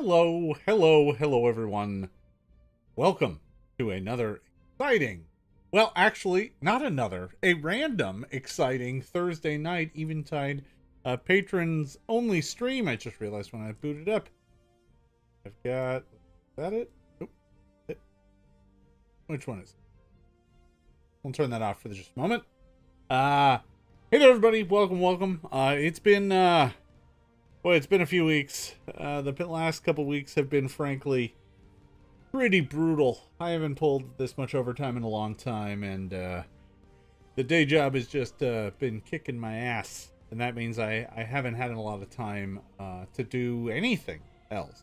Hello, everyone. Welcome to another exciting, well, actually, not another, a random exciting Thursday night Eventide patrons only stream. I just realized when I booted up. I've got, is that it? Nope. Which one is it? We'll turn that off for just a moment. Hey there, everybody. Welcome. It's been, it's been a few weeks. The last couple weeks have been, frankly, pretty brutal. I haven't pulled this much overtime in a long time, and the day job has just been kicking my ass. And that means I haven't had a lot of time to do anything else.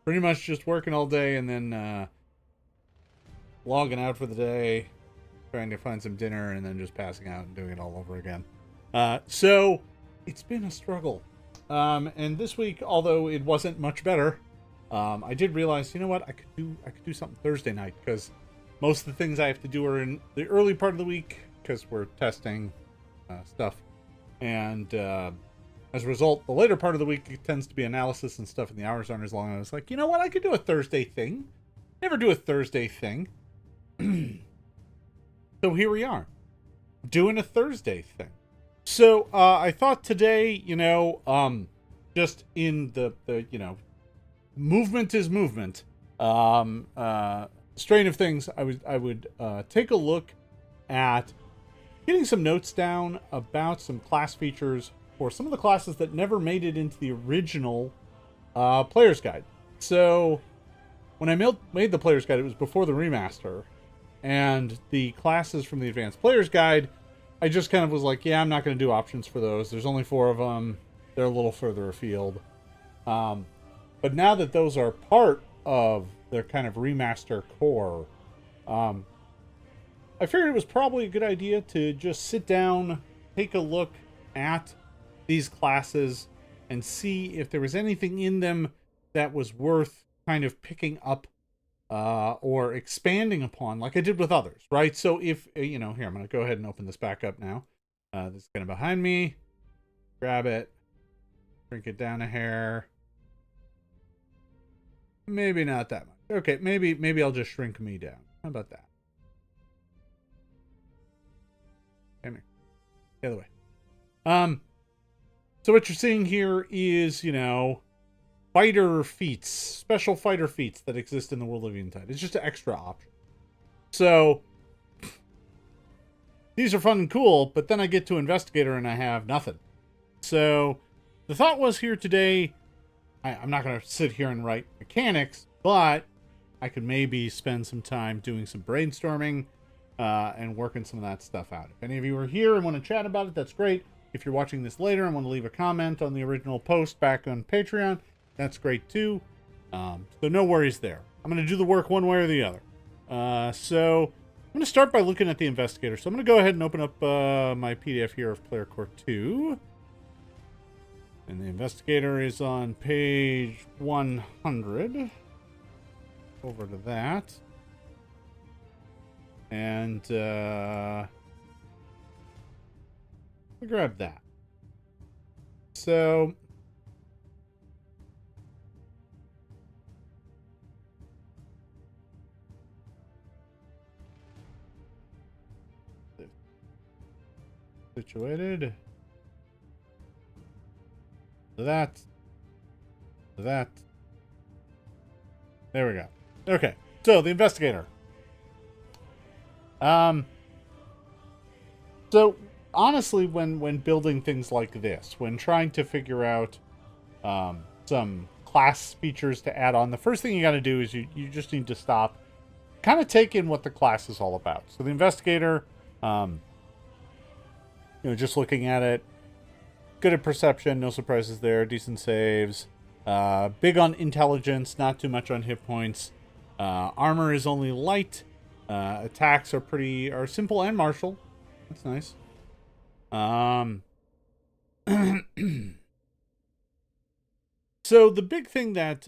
Pretty much just working all day and then logging out for the day, trying to find some dinner, and then just passing out and doing it all over again. So it's been a struggle. And this week, although it wasn't much better, I did realize, you know what, I could do something Thursday night, because most of the things I have to do are in the early part of the week, because we're testing stuff. And as a result, the later part of the week it tends to be analysis and stuff, and the hours aren't as long. I was like, you know what, I could do a Thursday thing. Never do a Thursday thing. So here we are, doing a Thursday thing. So I thought today, just in the movement is movement strain of things, I would take a look at getting some notes down about some class features for some of the classes that never made it into the original player's guide. So when I made the player's guide, it was before the remaster, and the classes from the advanced player's guide, I just kind of was like, yeah, I'm not going to do options for those. There's only 4 of them. They're a little further afield. But now that those are part of their kind of remaster core, I figured it was probably a good idea to just sit down, take a look at these classes, and see if there was anything in them that was worth kind of picking up or expanding upon, like I did with others, right? So if, here, I'm going to go ahead and open this back up now. This is kind of behind me. Grab it. Shrink it down a hair. Maybe not that much. Okay, maybe I'll just shrink me down. How about that? Come here. The other way. So what you're seeing here is, fighter feats, special fighter feats that exist in the world of Eventide. It's just an extra option. So these are fun and cool, but then I get to Investigator and I have nothing. So the thought was here today, I'm not going to sit here and write mechanics, but I could maybe spend some time doing some brainstorming and working some of that stuff out. If any of you are here and want to chat about it, that's great. If you're watching this later and want to leave a comment on the original post back on Patreon, that's great too. So no worries there. I'm going to do the work one way or the other. So I'm going to start by looking at the Investigator. So I'm going to go ahead and open up my PDF here of Player Core 2. And the Investigator is on page 100. Over to that. And we grab that. So situated. That. There we go. Okay. So the Investigator. So honestly, when building things like this, when trying to figure out some class features to add on, the first thing you got to do is you just need to stop, kind of take in what the class is all about. So the Investigator, just looking at it, good at perception, no surprises there, decent saves, big on intelligence, not too much on hit points. Armor is only light. Attacks are simple and martial. That's nice. So the big thing that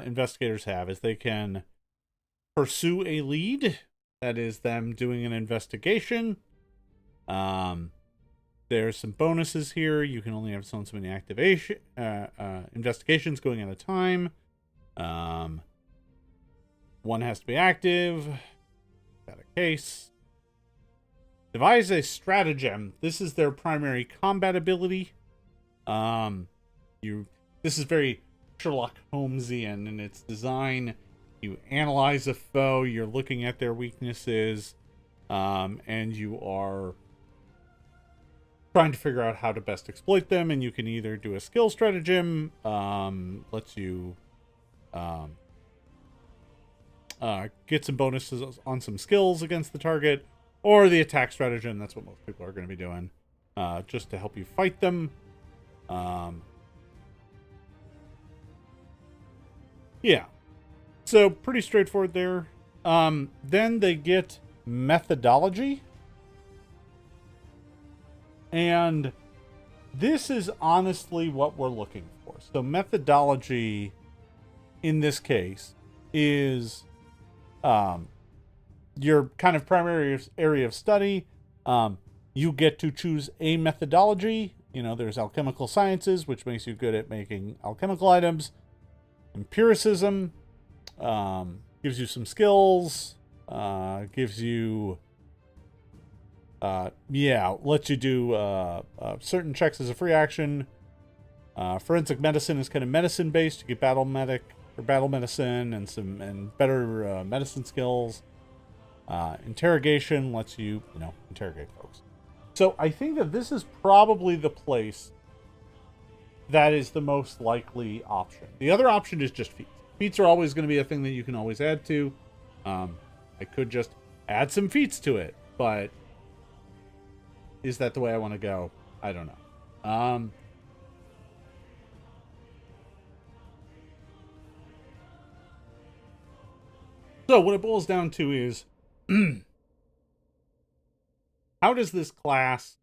investigators have is they can pursue a lead. That is them doing an investigation. There's some bonuses here. You can only have so many investigations going at a time. One has to be active. Got a case. Devise a stratagem. This is their primary combat ability. This is very Sherlock Holmesian in its design. You analyze a foe, you're looking at their weaknesses, and you are trying to figure out how to best exploit them, and you can either do a skill stratagem, lets you get some bonuses on some skills against the target, or the attack stratagem. That's what most people are going to be doing, just to help you fight them. Yeah. So, pretty straightforward there. Then they get methodology. And this is honestly what we're looking for. So, methodology, in this case, is your kind of primary area of study. You get to choose a methodology. You know, there's alchemical sciences, which makes you good at making alchemical items. Empiricism gives you some skills, gives you, lets you do certain checks as a free action. Forensic medicine is kind of medicine based. You get battle medicine and better medicine skills. Interrogation lets you, interrogate folks. So I think that this is probably the place that is the most likely option. The other option is just feats. Feats are always going to be a thing that you can always add to. I could just add some feats to it, but is that the way I want to go? I don't know. So what it boils down to is, how does this class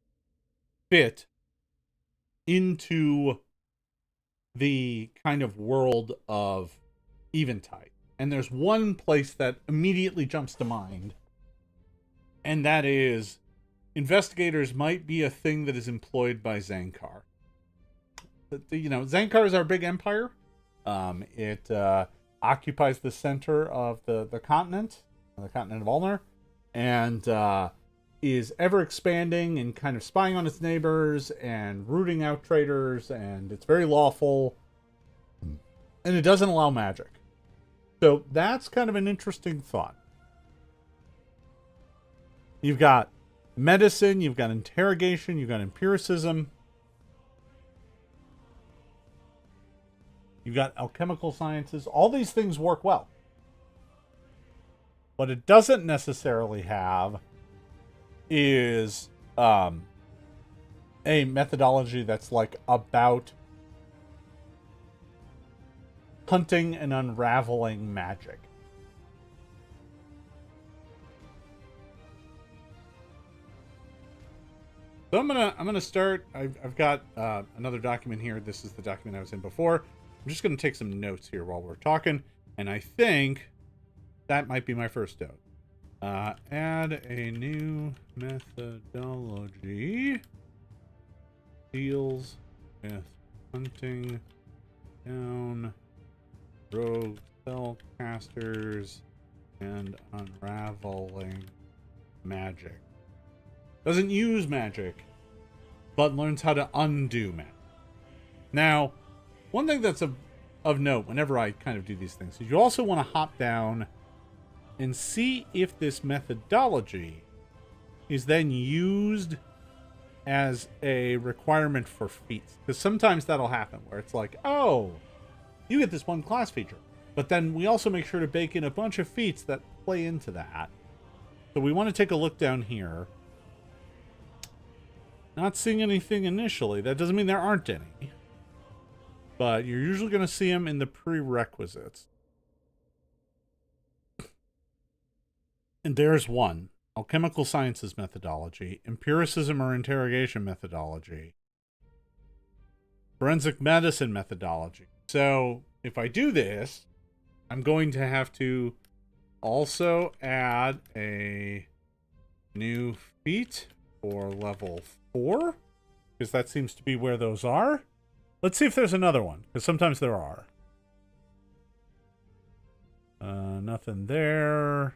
fit into the kind of world of Eventide? And there's one place that immediately jumps to mind, and that is investigators might be a thing that is employed by Zankar. Zankar is our big empire. It occupies the center of the continent of Ulnar, and is ever expanding and kind of spying on its neighbors and rooting out traitors, and it's very lawful, and it doesn't allow magic. So that's kind of an interesting thought. You've got medicine, you've got interrogation, you've got empiricism, you've got alchemical sciences. All these things work well. What it doesn't necessarily have is a methodology that's like about hunting and unraveling magic. So I'm gonna start. I've got another document here. This is the document I was in before. I'm just gonna take some notes here while we're talking, and I think that might be my first note. Add a new methodology. Deals with hunting down rogue spellcasters and unraveling magic. Doesn't use magic, but learns how to undo magic. Now, one thing that's of note whenever I kind of do these things is you also want to hop down and see if this methodology is then used as a requirement for feats. Because sometimes that'll happen where it's like, oh, you get this one class feature. But then we also make sure to bake in a bunch of feats that play into that. So we want to take a look down here. Not seeing anything initially. That doesn't mean there aren't any. But you're usually going to see them in the prerequisites. And there's one. Alchemical sciences methodology. Empiricism or interrogation methodology. Forensic medicine methodology. So, if I do this, I'm going to have to also add a new feat for level 4. Because that seems to be where those are. Let's see if there's another one. Because sometimes there are. Nothing there.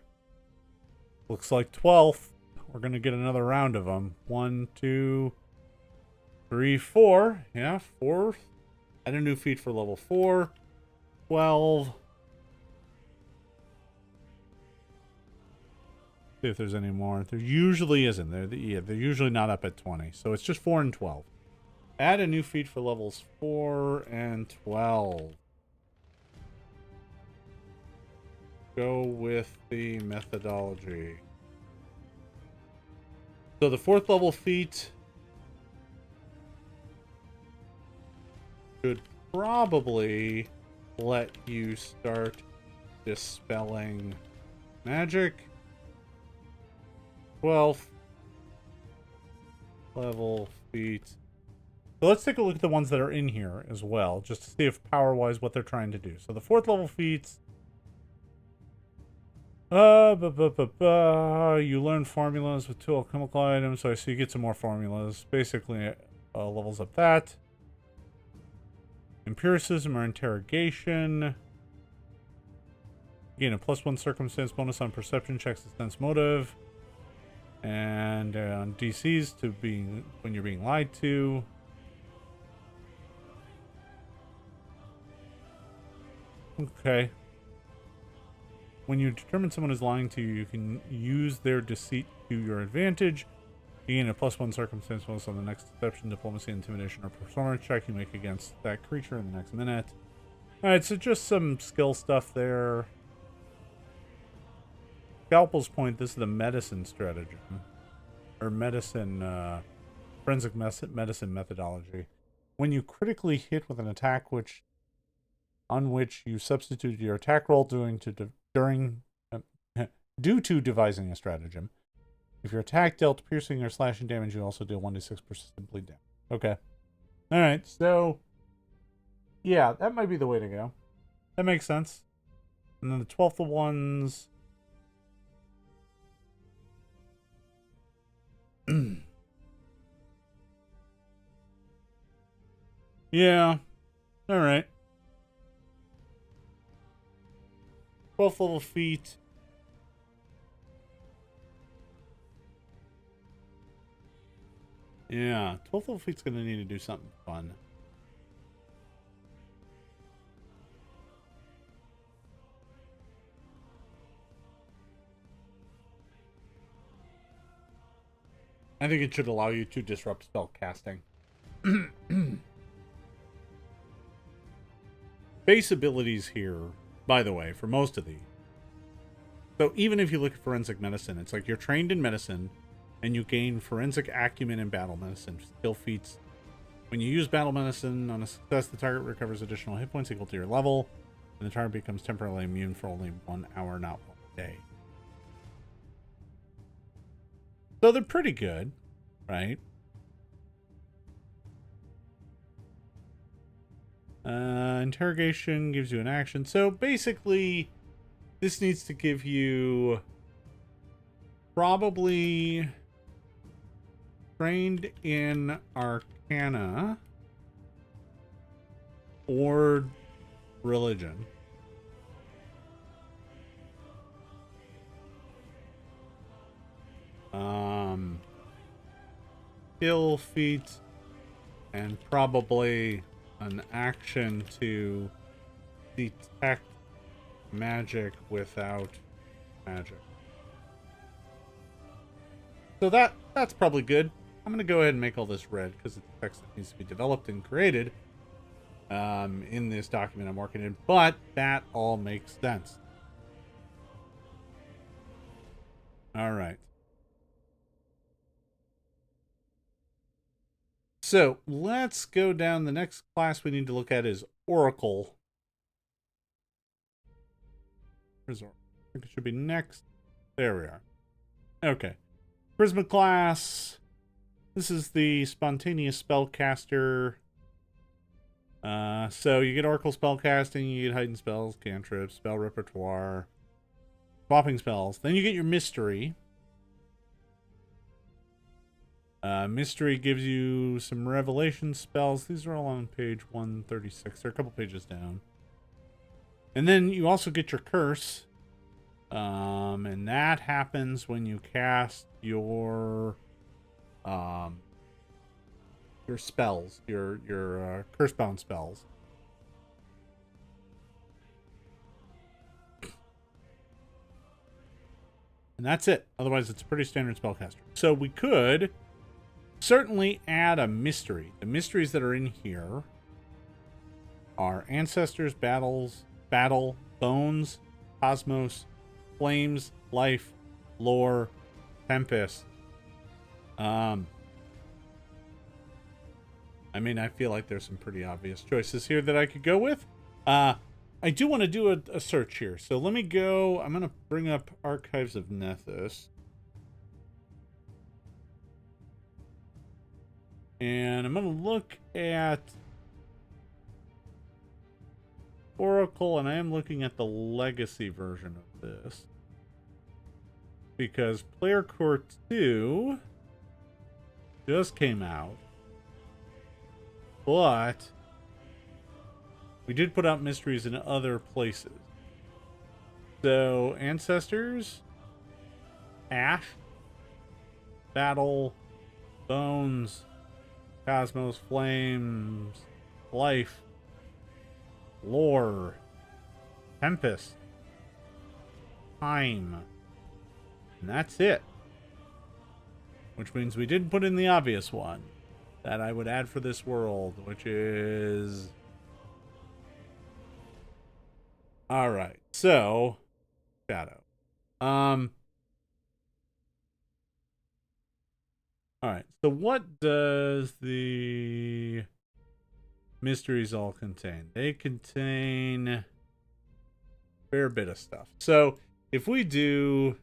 Looks like 12th. We're going to get another round of them. 1, 2, 3, 4. Yeah, 4. Add a new feat for level 4. 12. See if there's any more. There usually isn't. They're usually not up at 20. So it's just 4 and 12. Add a new feat for levels 4 and 12. Go with the methodology. So the 4th level feat should probably let you start dispelling magic. 12th level feat. So let's take a look at the ones that are in here as well, just to see if power-wise what they're trying to do. So the 4th level feats. You learn formulas with 2 alchemical items, so you get some more formulas. Basically, levels up that. Empiricism or interrogation. Gain a +1 circumstance bonus on perception checks to sense motive. And on DCs to being when you're being lied to. Okay. When you determine someone is lying to you, you can use their deceit to your advantage. You gain a +1 circumstance bonus on the next deception, diplomacy, intimidation, or performance check you make against that creature in the next minute. Alright, so just some skill stuff there. Scalpel's point, this is the medicine stratagem. Or medicine, forensic medicine methodology. When you critically hit with an attack on which you substitute your attack roll due to devising a stratagem. If your attack dealt piercing or slashing damage, you also deal 1d6 persistent bleed damage. Okay. Alright, so yeah, that might be the way to go. That makes sense. And then the 12th ones. Yeah. Alright. 12th level feat. Yeah, 12th level feat's gonna need to do something fun. I think it should allow you to disrupt spell casting. Base abilities here, by the way, for most of these. So even if you look at forensic medicine, it's like you're trained in medicine and you gain forensic acumen in battle medicine skill feats. When you use battle medicine on a success, the target recovers additional hit points equal to your level, and the target becomes temporarily immune for only 1 hour, not 1 day. So they're pretty good, right? Interrogation gives you an action. So basically, this needs to give you probably trained in Arcana or religion. Skill feat and probably an action to detect magic without magic. So that's probably good. I'm going to go ahead and make all this red because it's text that needs to be developed and created in this document I'm working in. But that all makes sense. All right. So let's go down. The next class we need to look at is Oracle. Where's Oracle? I think it should be next. There we are. Okay. Charisma class. This is the spontaneous spellcaster. So you get Oracle spellcasting, you get heightened spells, cantrips, spell repertoire, swapping spells. Then you get your mystery. Mystery gives you some revelation spells. These are all on page 136. They're a couple pages down. And then you also get your curse. And that happens when you cast your spells, your curse-bound spells. And that's it. Otherwise, it's a pretty standard spellcaster. So we could certainly add a mystery. The mysteries that are in here are Ancestors, Battle, Bones, Cosmos, Flames, Life, Lore, Tempest. I mean, I feel like there's some pretty obvious choices here that I could go with. I do want to do a search here. So let me go. I'm going to bring up Archives of Nethys. And I'm going to look at Oracle, and I am looking at the Legacy version of this. Because Player Core 2 just came out. But we did put out mysteries in other places. So, Ancestors, Ash, Battle, Bones, Cosmos, Flames, Life, Lore, Tempest, Time. And that's it. Which means we didn't put in the obvious one that I would add for this world, which is... Alright, so... Shadow. Alright, so what does the mysteries all contain? They contain a fair bit of stuff. So, if we do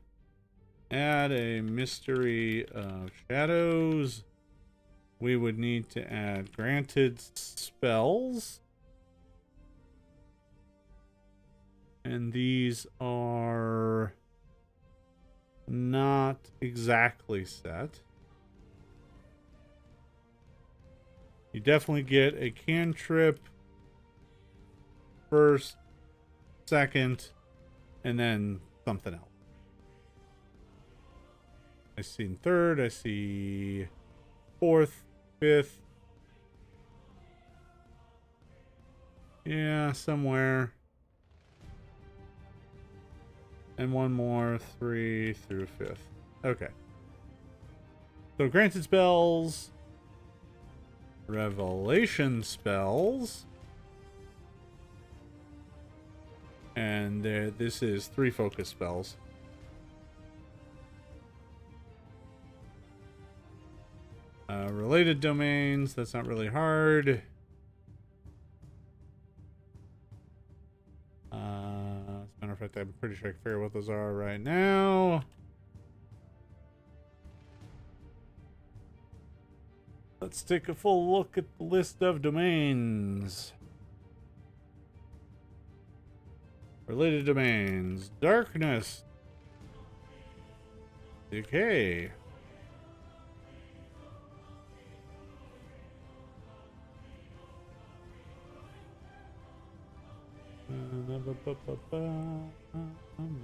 add a mystery of shadows, we would need to add granted spells. And these are not exactly set. You definitely get a cantrip first, second, and then something else. I see third, I see fourth, fifth. Yeah, somewhere. And one more, 3 through 5th. Okay. So granted spells, revelation spells, and this is 3 focus spells. Related domains, that's not really hard. As a matter of fact, I'm pretty sure I can figure out what those are right now. Let's take a full look at the list of domains. Related domains. Darkness. Decay.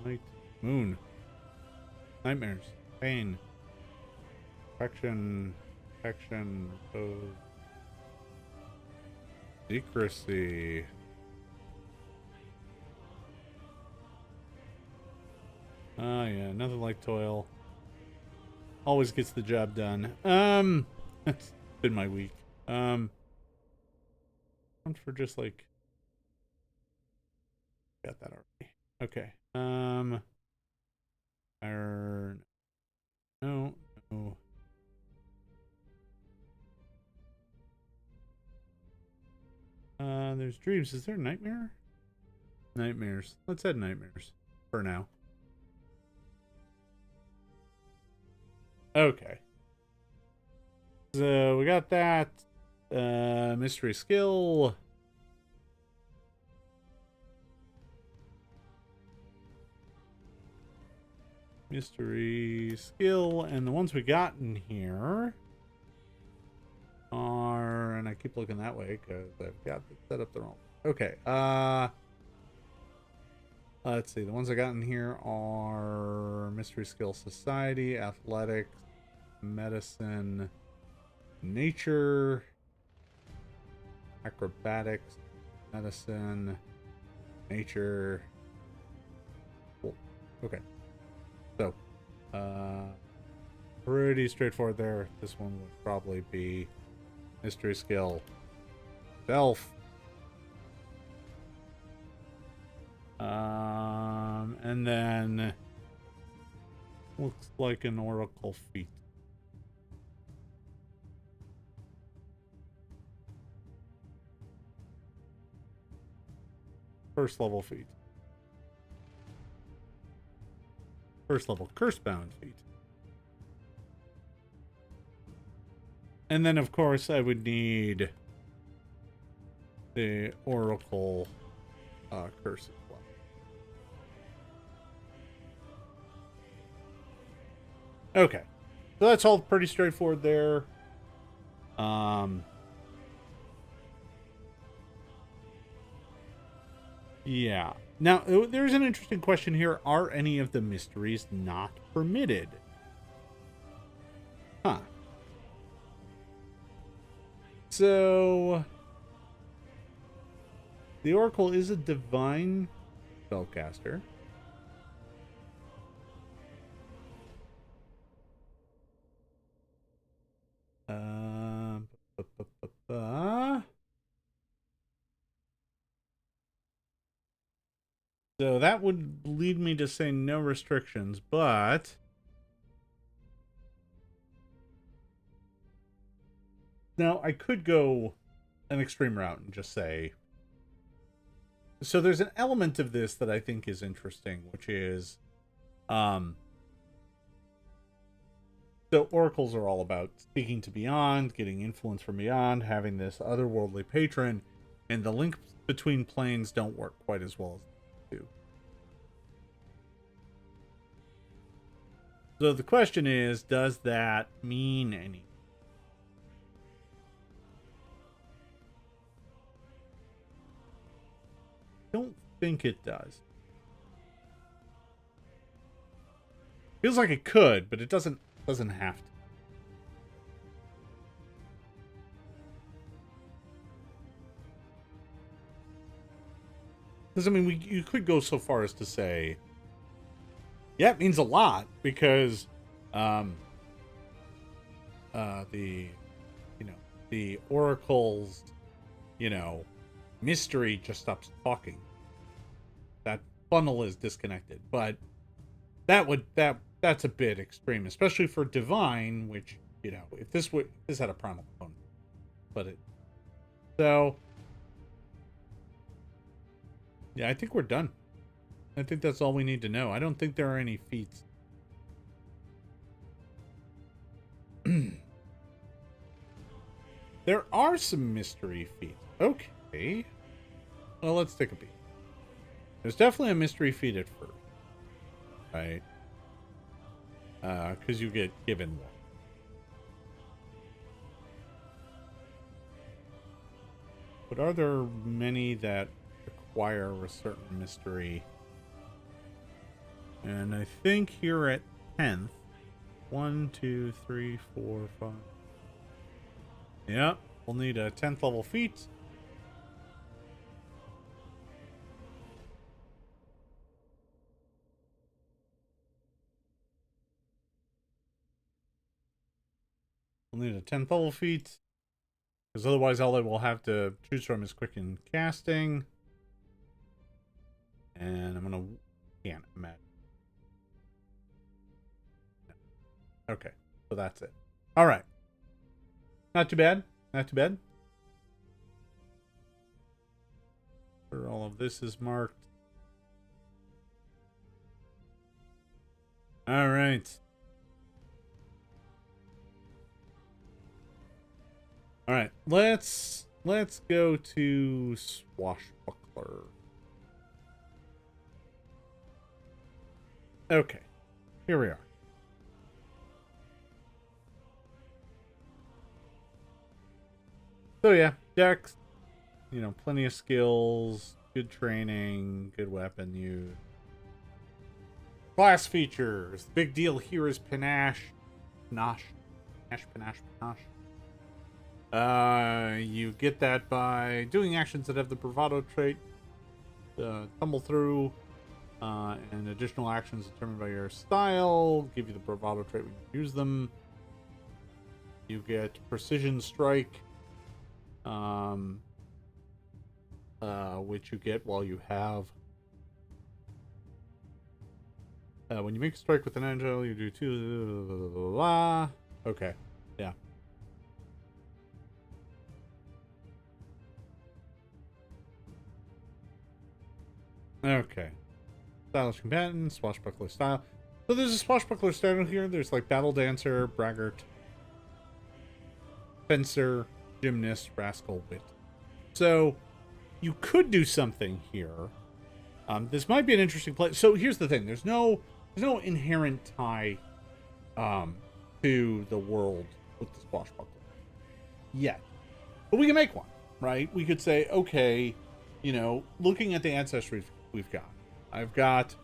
Night. Moon. Nightmares. Pain. Affection. Protection. Secrecy. Oh yeah, nothing like toil. Always gets the job done. That's been my week. For just like... Got that already. Okay. No. There's dreams. Is there a nightmare? Nightmares. Let's add nightmares for now. Okay. So we got that. Mystery skill. Mystery skill, and the ones we got in here are, and I keep looking that way because I've got it set up the wrong. Okay, Let's see. The ones I got in here are Mystery Skill Society, Athletics, Medicine, Nature, Acrobatics, Medicine, Nature. Cool. Okay. So, pretty straightforward there. This one would probably be Mystery Skill, Stealth. And then looks like an Oracle feat. First level feat. First level Cursebound feat. And then, of course, I would need the Oracle curse as well. Okay. So that's all pretty straightforward there. Yeah. Now, there's an interesting question here. Are any of the mysteries not permitted? Huh. So, the Oracle is a divine spellcaster. So that would lead me to say no restrictions, but now I could go an extreme route and just say, so there's an element of this that I think is interesting, which is, so oracles are all about speaking to beyond, getting influence from beyond, having this otherworldly patron, and the link between planes don't work quite as well as they do. So the question is, does that mean anything? I don't think it does. Feels like it could, but it doesn't have to. Because, I mean, you could go so far as to say, yeah, it means a lot, because the oracle's, mystery just stops talking. That funnel is disconnected. But that's a bit extreme, especially for divine, which, if this had a primal component. So yeah, I think we're done. I think that's all we need to know. I don't think there are any feats. There are some mystery feats. Okay. Well, let's take a peek. There's definitely a mystery feat at first. Right? Because you get given one. But are there many that require a certain mystery? And I think here at 10th, 1, 2, 3, 4, 5. Yep, we'll need a 10th level feat. We'll need a 10th level feat. Because otherwise all I will have to choose from is quicken casting. And I'm going to... Can't imagine. Okay, so that's it. All right. Not too bad. Not too bad. Sure, all of this is marked. All right. All right. Let's go to Swashbuckler. Okay. Here we are. So yeah, Dex, plenty of skills, good training, good weapon use. Class features. The big deal here is panache. Panache. You get that by doing actions that have the bravado trait. Tumble through. And additional actions determined by your style give you the bravado trait when you use them. You get precision strike, which you get while you have. When you make a strike with an angel, you do 2. Okay, yeah. Okay. Stylish combatant, swashbuckler style. So there's a swashbuckler style here. There's like battle dancer, braggart, fencer, gymnast, rascal, wit. So you could do something here. This might be an interesting play. So here's the thing: there's no inherent tie to the world with the swashbuckler yet, but we can make one, right? We could say, okay, looking at the ancestry we've got. I've got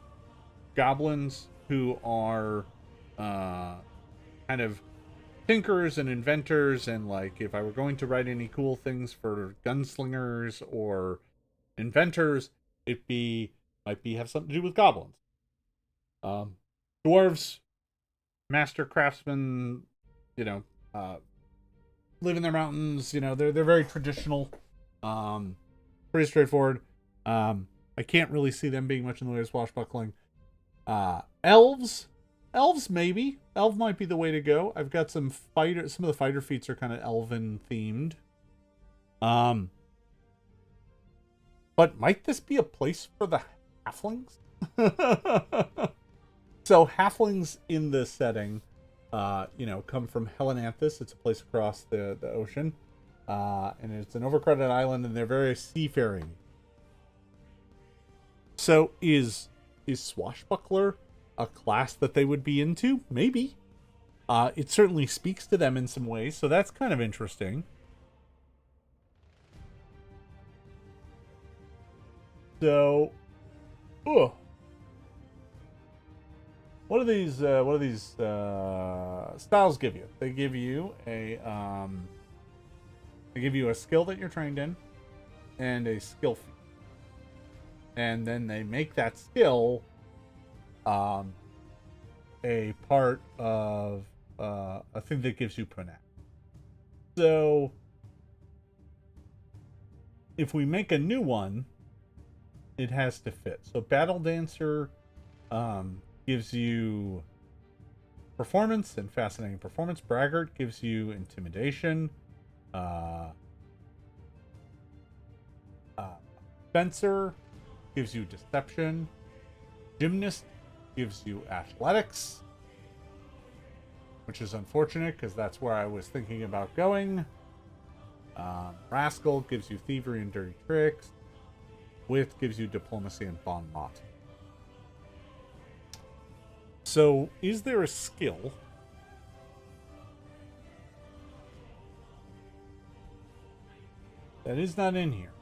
goblins who are kind of thinkers and inventors, and like if I were going to write any cool things for gunslingers or inventors, might be have something to do with goblins. Dwarves, master craftsmen, live in their mountains. They're very traditional, pretty straightforward. I can't really see them being much in the way of swashbuckling. Elves maybe. Elf might be the way to go. I've got some of the fighter feats are kind of elven themed. But might this be a place for the halflings? So halflings in this setting, come from Helenanthus. It's a place across the ocean. And it's an overcrowded island, and they're very seafaring. So is Swashbuckler a class that they would be into? Maybe. It certainly speaks to them in some ways, so that's kind of interesting. So, what do these styles give you? They give you a skill that you're trained in, and a skill feat. And then they make that skill a part of a thing that gives you panache. So if we make a new one, it has to fit. So Battle Dancer gives you performance and fascinating performance. Braggart gives you intimidation. Fencer gives you deception. Gymnast gives you athletics, which is unfortunate because that's where I was thinking about going. Rascal gives you thievery and dirty tricks. Wit gives you diplomacy and bon mot. So, is there a skill that is not in here?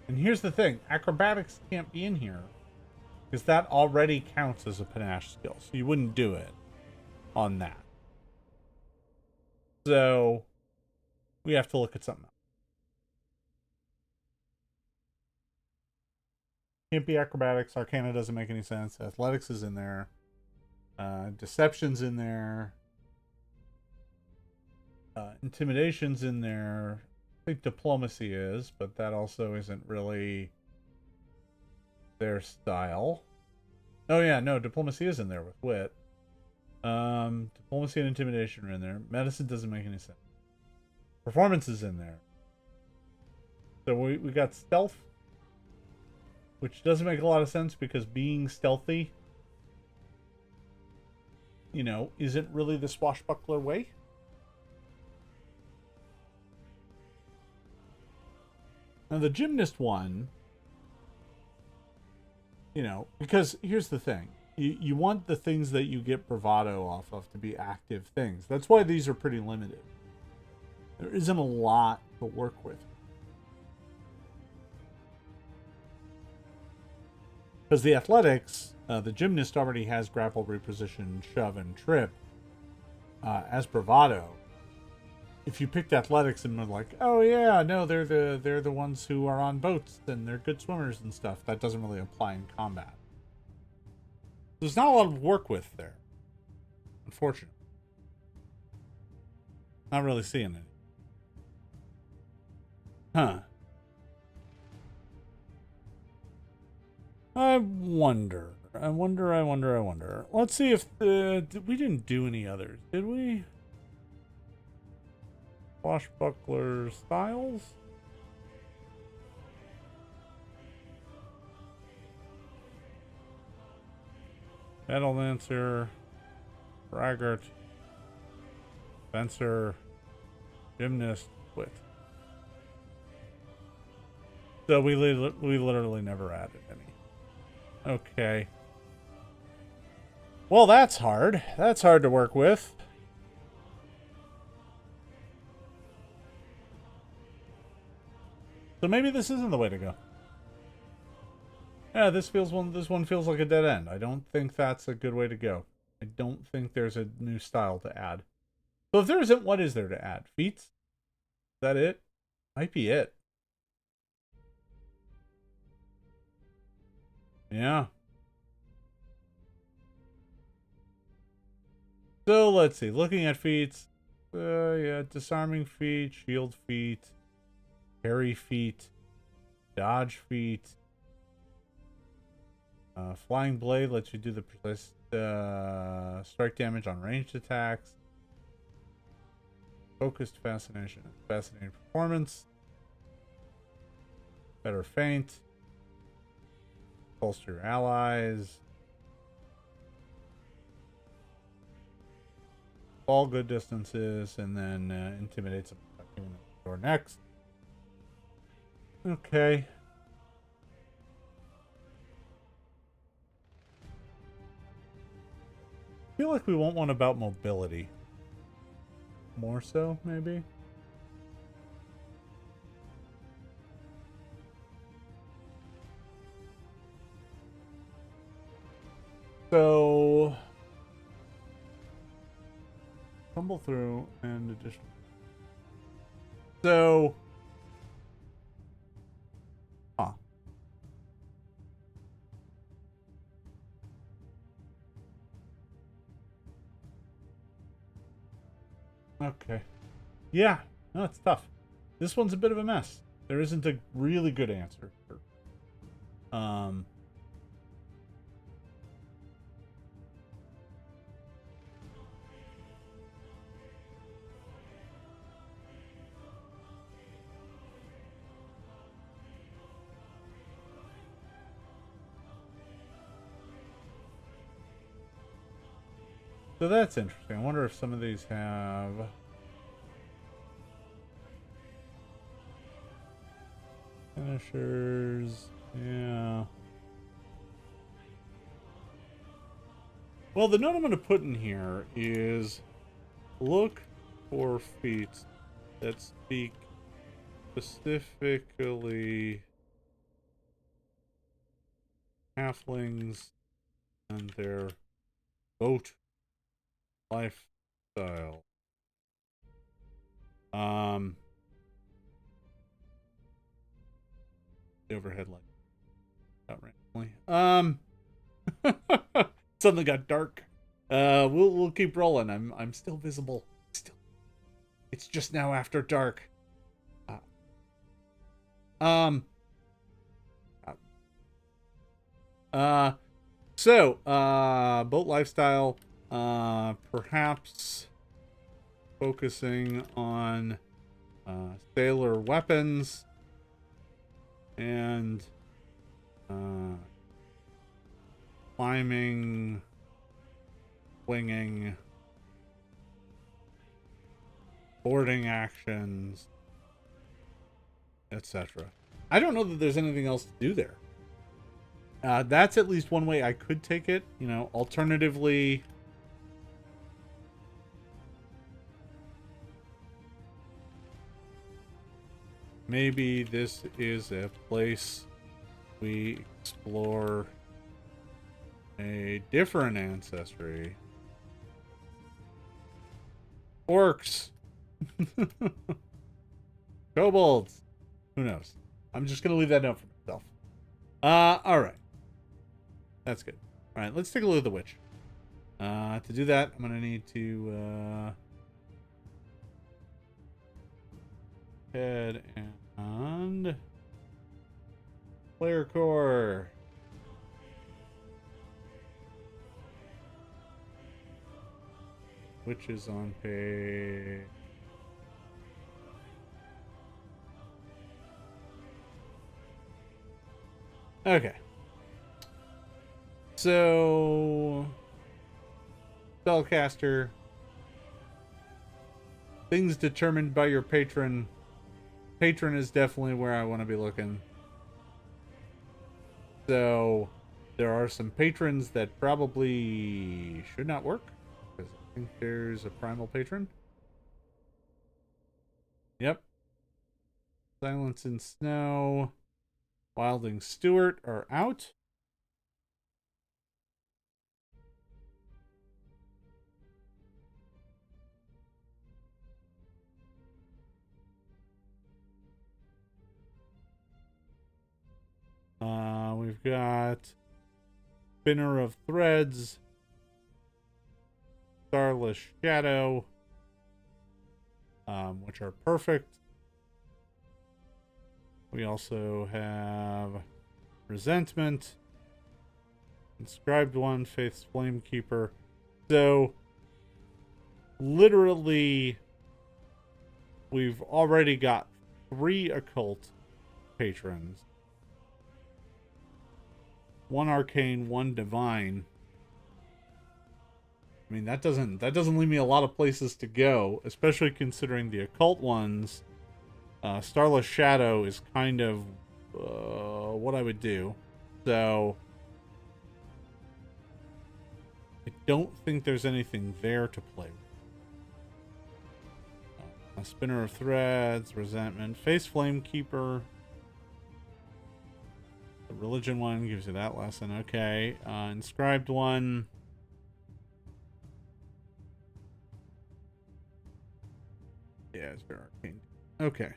And here's the thing, acrobatics can't be in here because that already counts as a panache skill, so you wouldn't do it on that. So we have to look at something else. Can't be acrobatics. Arcana doesn't make any sense. Athletics is in there. Deception's in there. Intimidation's in there. I think diplomacy is, but that also isn't really their style. Oh yeah, no, diplomacy is in there with wit. Diplomacy and intimidation are in there. Medicine doesn't make any sense. Performance is in there. So we got stealth, which doesn't make a lot of sense because being stealthy, isn't really the swashbuckler way. Now the gymnast one, because here's the thing. You want the things that you get bravado off of to be active things. That's why these are pretty limited. There isn't a lot to work with. Because the athletics The gymnast already has grapple, reposition, shove, and trip as bravado. If you picked athletics and were like, oh yeah, no, they're the ones who are on boats and they're good swimmers and stuff, that doesn't really apply in combat. There's not a lot of work with there, unfortunately. Not really seeing it. Huh. I wonder. Let's see if we didn't do any others, did we? Swashbuckler styles? Battle Dancer, Braggart, Fencer, Gymnast, Wit. So we literally never added any. Okay. Well, that's hard. That's hard to work with. So maybe this isn't the way to go. Yeah, this one feels like a dead end. I don't think that's a good way to go. I don't think there's a new style to add. So if there isn't, what is there to add? Feats? Is that it? Might be it. Yeah. So let's see. Looking at feats. Yeah, disarming feat, shield feat, parry feat, dodge feat. Flying blade lets you do the precise strike damage on ranged attacks. Focused fascination, fascinating performance. Better feint. Pulse your allies. All good distances, and then intimidates them or next. Okay. I feel like we want one about mobility. More so, maybe? So... Tumble through and additional. So... Huh. Okay. Yeah. No, it's tough. This one's a bit of a mess. There isn't a really good answer. So that's interesting. I wonder if some of these have... finishers. Yeah. Well, the note I'm going to put in here is look for feats that speak specifically halflings and their boat lifestyle. The overhead light got randomly. Suddenly got dark. We'll keep rolling. I'm still visible. Still, it's just now after dark. So boat lifestyle. Perhaps focusing on sailor weapons and climbing, swinging, boarding actions, etc. I don't know that there's anything else to do there. That's at least one way I could take it. You know, alternatively, maybe this is a place we explore A different ancestry. Orcs. Kobolds. Who knows? I'm just going to leave that note for myself. Alright. That's good. Alright, let's take a look at the witch. To do that, I'm going to need to, head and player core. Which is on page... Okay. So... Spellcaster. Things determined by your patron. Patron is definitely where I want to be looking. So... There are some patrons that probably should not work. Because I think there's a primal patron. Yep. Silence and Snow. Wilding Stewart are out. We've got Spinner of Threads, Starless Shadow, which are perfect. We also have Resentment, Inscribed One, Faith's Flamekeeper. So, literally, we've already got 3 occult patrons. 1 arcane, 1 divine. I mean, that doesn't leave me a lot of places to go, especially considering the occult ones. Starless Shadow is kind of what I would do. So I don't think there's anything there to play with. Spinner of Threads, Resentment, Face Flamekeeper. The Religion one gives you that lesson. Okay. Inscribed one. Yeah, it's very arcane. Okay.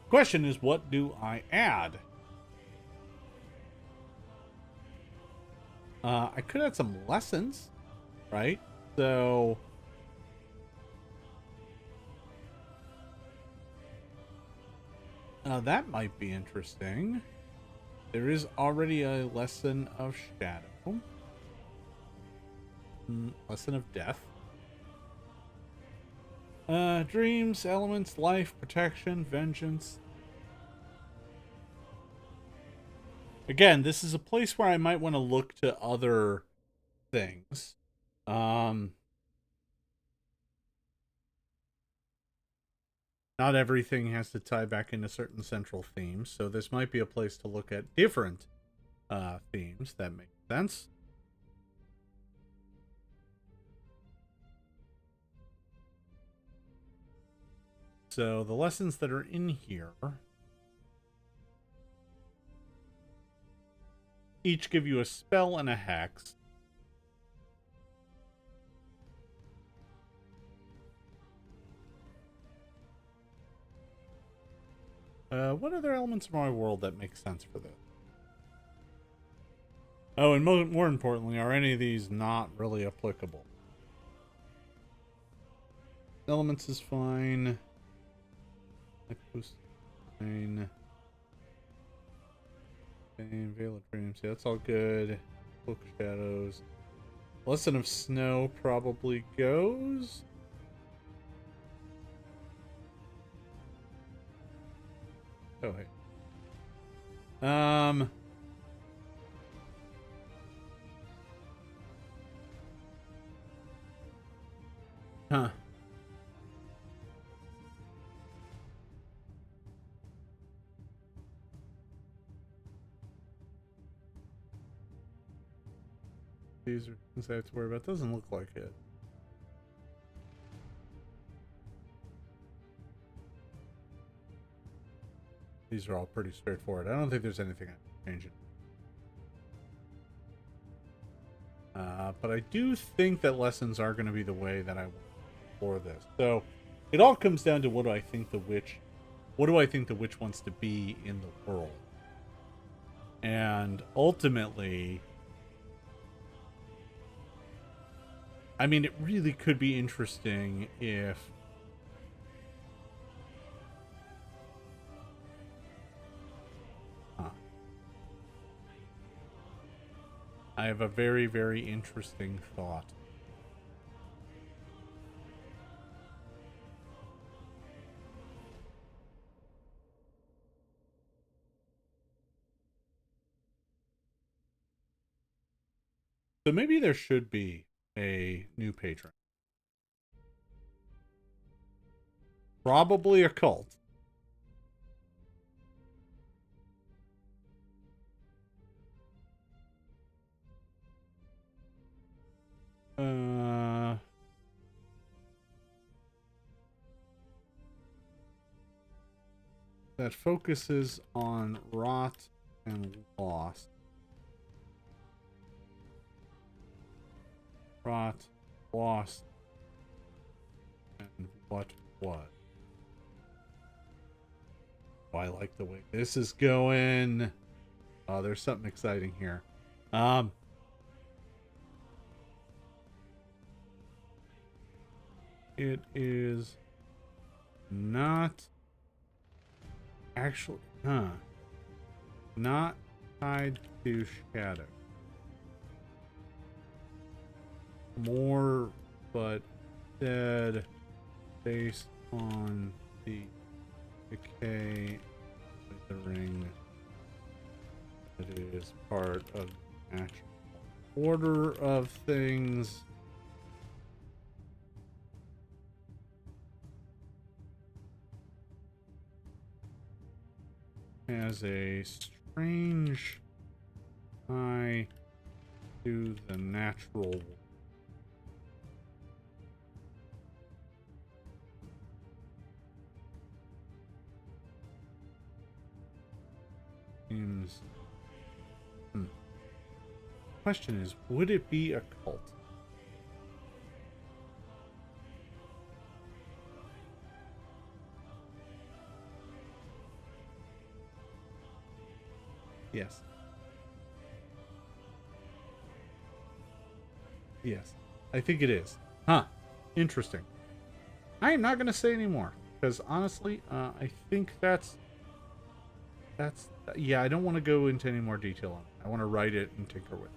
Question is, what do I add? I could add some lessons, right? So that might be interesting. There is already a lesson of shadow. Lesson of death. Dreams, elements, life, protection, vengeance. Again, this is a place where I might want to look to other things. Not everything has to tie back into certain central themes, so this might be a place to look at different themes. That makes sense. So the lessons that are in here each give you a spell and a hex. What other elements of my world that make sense for this? Oh, and more importantly, are any of these not really applicable? Elements is fine. Fine. Veil of Dreams. Yeah, that's all good. Book of Shadows. Lesson of Snow probably goes. Oh, hey. Huh. these are things I have to worry about. Doesn't look like it. These are all pretty straightforward. I don't think there's anything I can change it. But I do think that lessons are going to be the way that I want for this. So it all comes down to what do I think the witch wants to be in the world. And ultimately, I mean, it really could be interesting if I have a very, very interesting thought. So maybe there should be a new patron. Probably a cult. That focuses on rot and loss. Rot, lost, and what was. Oh, I like the way this is going. Oh, there's something exciting here. It is not actually, not tied to shadow. More, but instead based on the decay of the ring that is part of the natural order of things. Has a strange tie to the natural world. Seems. Question is, would it be a cult? Yes. Yes. I think it is. Huh. Interesting. I am not going to say any more. Because honestly, I think that's... Yeah, I don't want to go into any more detail on it. I want to write it and tinker with it.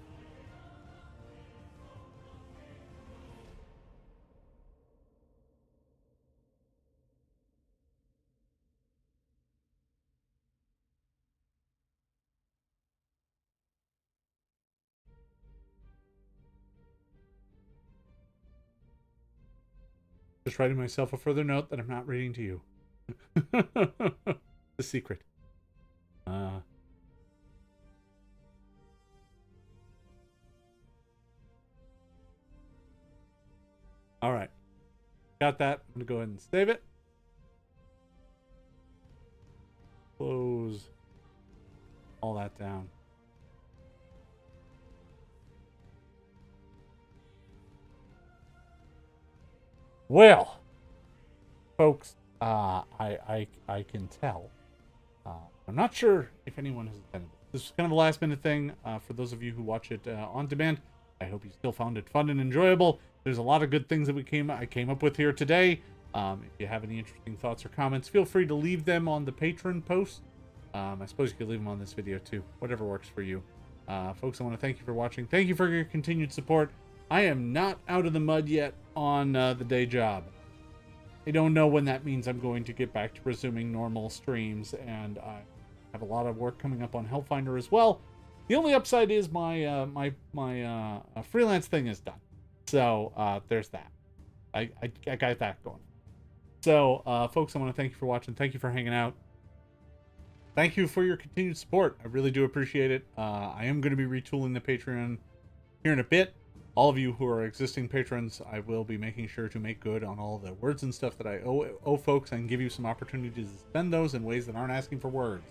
Just writing myself a further note that I'm not reading to you. The secret. All right. Got that. I'm going to go ahead and save it. Close all that down. Well, folks, I can tell. I'm not sure if anyone has attended. This is kind of a last minute thing for those of you who watch it on demand. I hope you still found it fun and enjoyable. There's a lot of good things that I came up with here today. If you have any interesting thoughts or comments, feel free to leave them on the Patreon post. I suppose you could leave them on this video too. Whatever works for you. Folks, I want to thank you for watching. Thank you for your continued support. I am not out of the mud yet on the day job. I don't know when that means I'm going to get back to resuming normal streams, and I have a lot of work coming up on Hellfinder as well. The only upside is my freelance thing is done. So there's that. I got that going. So folks, I want to thank you for watching. Thank you for hanging out. Thank you for your continued support. I really do appreciate it. I am going to be retooling the Patreon here in a bit. all of you who are existing patrons, I will be making sure to make good on all the words and stuff that I owe folks and give you some opportunities to spend those in ways that aren't asking for words.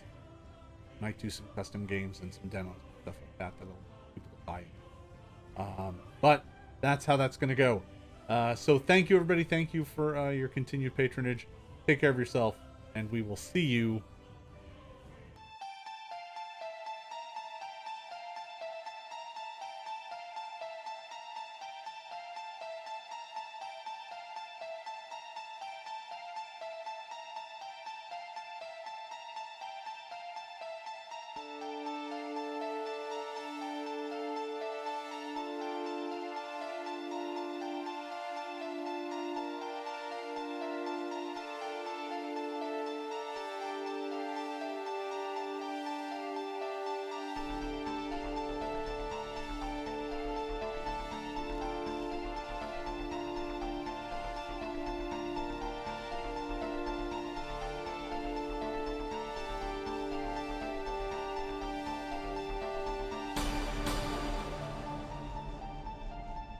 Might do some custom games and some demos and stuff like that that'll people to buy. But that's how that's going to go. So thank you, everybody. Thank you for your continued patronage. Take care of yourself, and we will see you